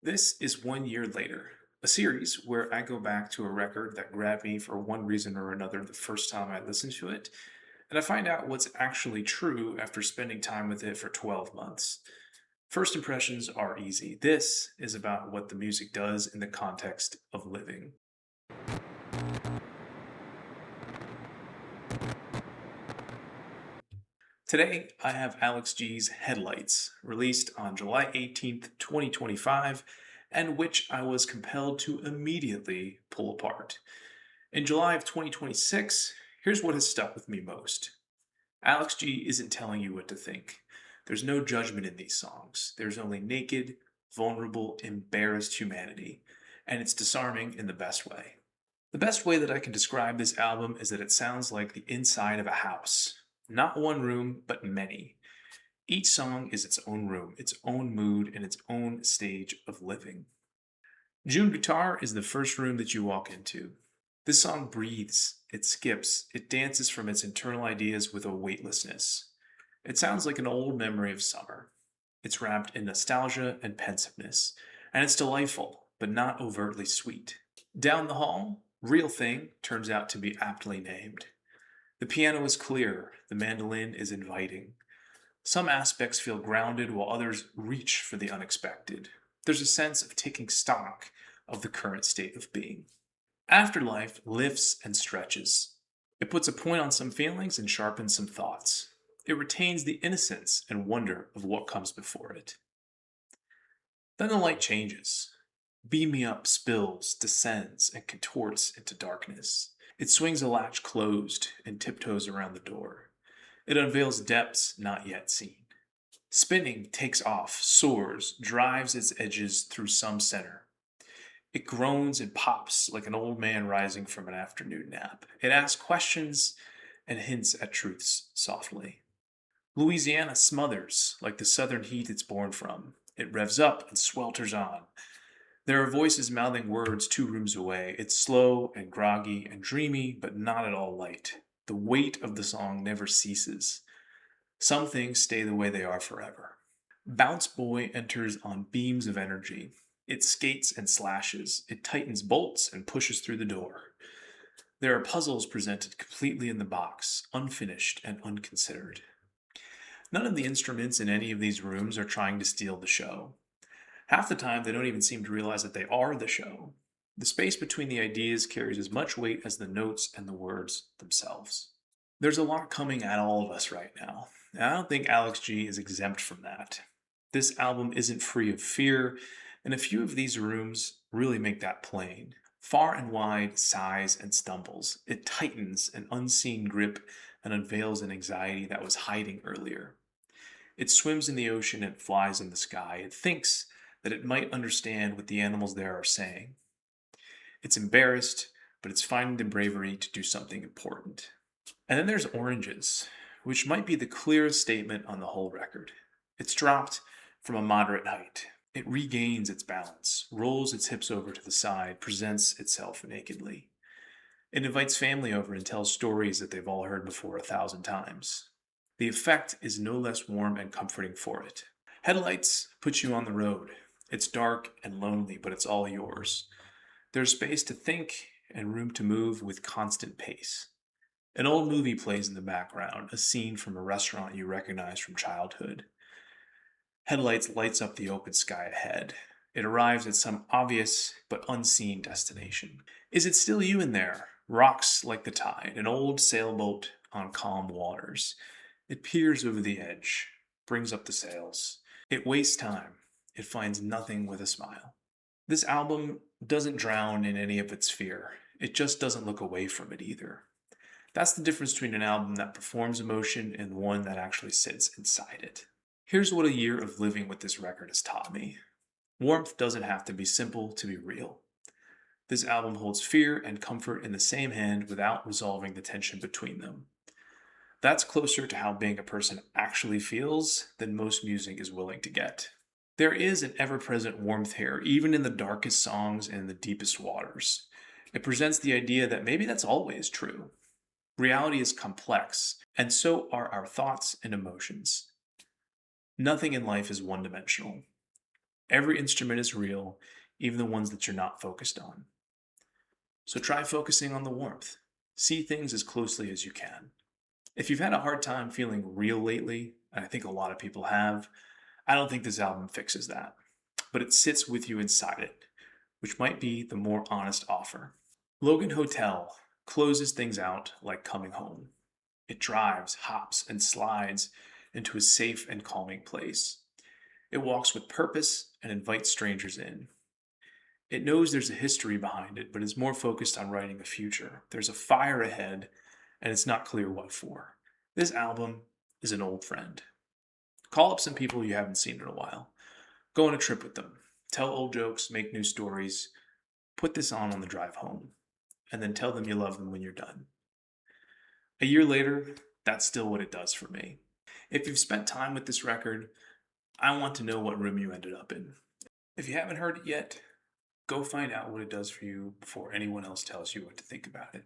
This is 1 year later, a series where I go back to a record that grabbed me for one reason or another the first time I listened to it, and I find out what's actually true after spending time with it for 12 months. First impressions are easy. This is about what the music does in the context of living. Today, I have alexg's Headlights, released on July 18th, 2025, and which I was compelled to immediately pull apart. In July of 2026, here's what has stuck with me most. alexg isn't telling you what to think. There's no judgment in these songs. There's only naked, vulnerable, embarrassed humanity, and it's disarming in the best way. The best way that I can describe this album is that it sounds like the inside of a house. Not one room, but many. Each song is its own room, its own mood, and its own stage of living. June Guitar is the first room that you walk into. This song breathes, it skips, it dances from its internal ideas with a weightlessness. It sounds like an old memory of summer. It's wrapped in nostalgia and pensiveness, and it's delightful, but not overtly sweet. Down the hall, Real Thing turns out to be aptly named. The piano is clear, the mandolin is inviting. Some aspects feel grounded while others reach for the unexpected. There's a sense of taking stock of the current state of being. Afterlife lifts and stretches. It puts a point on some feelings and sharpens some thoughts. It retains the innocence and wonder of what comes before it. Then the light changes. Beam Me Up spills, descends, and contorts into darkness. It swings a latch closed and tiptoes around the door. It unveils depths not yet seen. Spinning takes off, soars, drives its edges through some center. It groans and pops like an old man rising from an afternoon nap. It asks questions and hints at truths softly. Louisiana smothers like the southern heat it's born from. It revs up and swelters on. There are voices mouthing words 2 rooms away. It's slow and groggy and dreamy, but not at all light. The weight of the song never ceases. Some things stay the way they are forever. Bounce Boy enters on beams of energy. It skates and slashes. It tightens bolts and pushes through the door. There are puzzles presented completely in the box, unfinished and unconsidered. None of the instruments in any of these rooms are trying to steal the show. Half the time, they don't even seem to realize that they are the show. The space between the ideas carries as much weight as the notes and the words themselves. There's a lot coming at all of us right now, and I don't think alexg is exempt from that. This album isn't free of fear, and a few of these rooms really make that plain. Far and wide sighs and stumbles. It tightens an unseen grip and unveils an anxiety that was hiding earlier. It swims in the ocean and flies in the sky. It thinks that it might understand what the animals there are saying. It's embarrassed, but it's finding the bravery to do something important. And then there's Oranges, which might be the clearest statement on the whole record. It's dropped from a moderate height. It regains its balance, rolls its hips over to the side, presents itself nakedly. It invites family over and tells stories that they've all heard before 1,000 times. The effect is no less warm and comforting for it. Headlights put you on the road. It's dark and lonely, but it's all yours. There's space to think and room to move with constant pace. An old movie plays in the background, a scene from a restaurant you recognize from childhood. Headlights lights up the open sky ahead. It arrives at some obvious but unseen destination. Is it still you in there? Rocks like the tide, an old sailboat on calm waters. It peers over the edge, brings up the sails. It wastes time. It finds nothing with a smile. This album doesn't drown in any of its fear. It just doesn't look away from it either. That's the difference between an album that performs emotion and one that actually sits inside it. Here's what a year of living with this record has taught me. Warmth doesn't have to be simple to be real. This album holds fear and comfort in the same hand without resolving the tension between them. That's closer to how being a person actually feels than most music is willing to get. There is an ever-present warmth here, even in the darkest songs and the deepest waters. It presents the idea that maybe that's always true. Reality is complex, and so are our thoughts and emotions. Nothing in life is one-dimensional. Every instrument is real, even the ones that you're not focused on. So try focusing on the warmth. See things as closely as you can. If you've had a hard time feeling real lately, and I think a lot of people have, I don't think this album fixes that. But it sits with you inside it, which might be the more honest offer. Logan Hotel closes things out like coming home. It drives, hops, and slides into a safe and calming place. It walks with purpose and invites strangers in. It knows there's a history behind it, but is more focused on writing a future. There's a fire ahead, and it's not clear what for. This album is an old friend. Call up some people you haven't seen in a while. Go on a trip with them. Tell old jokes, make new stories. Put this on the drive home, and then tell them you love them when you're done. A year later, that's still what it does for me. If you've spent time with this record, I want to know what room you ended up in. If you haven't heard it yet, go find out what it does for you before anyone else tells you what to think about it.